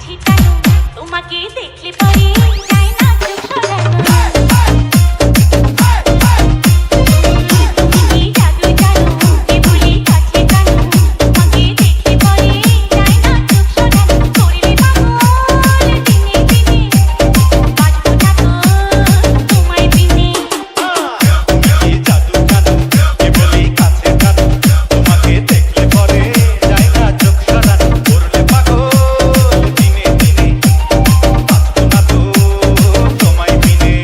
কাছে টানো তোমাকে দেখলে পরে যায় না চোখ সরানো তুমি জাদু জানো কে বলি কাছে টানো তোমাকে দেখলে পরে যায় না চোখ সরানো করলে পাগল দিনে দিনে বাঁচবো না তো তোমায় বিনে তুমি জাদু জানো কে বলি কাছে টানো তোমাকে দেখলে পরে যায় না চোখ সরানো করলে পাগল দিনে দিনে বাঁচবো না তো তোমায় বিনে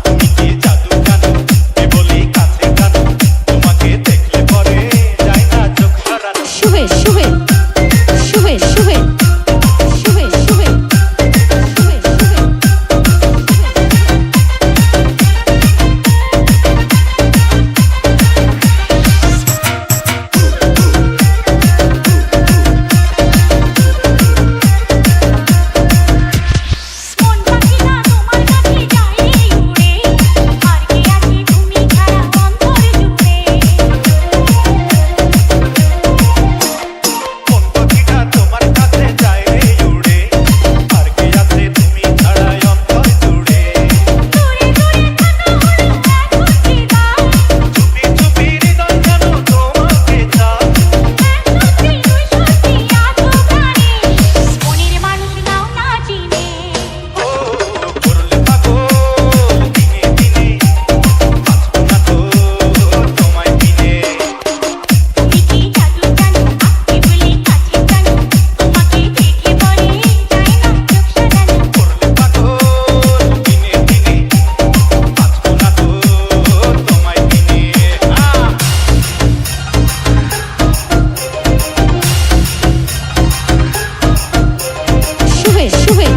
তুমি কি জাদু জানো কে বলি কাছে টানো তোমাকে দেখলে পরে যায় না চোখ সরানো সোহেল সোহেল সোহেল সোহেল সোহেল সোহেল সোহেল সোহেল মন পাখি না তোমার কাছে যায় রে উড়ে আর কে আছে তুমি ছাড়া অন্তর জুড়ে কোন পাখিটা তোমার কাছে যায় রে উড়ে আর কে আছে তুমি ছাড়া অন্তর জুড়ে দূরে দূরে থাকা হলো এখন বিদায় চুপি চুপি হৃদয় যেন তোমাকে চায় সত্যি তুই সত্যি আছো প্রাণে মনের মানুষ নাও না চিনে ও করলে পাগল দিনে দিনে বাঁচবো না তো তোমায় বিনে তুমি কি জাদু জানো কে বলি কাছে টানো তোমাকে দেখলে পরে যায় না চোখ সরানো করলে পাগল দিনে দিনে বাঁচবো না তো তোমায় বিনে সোহেল সোহেল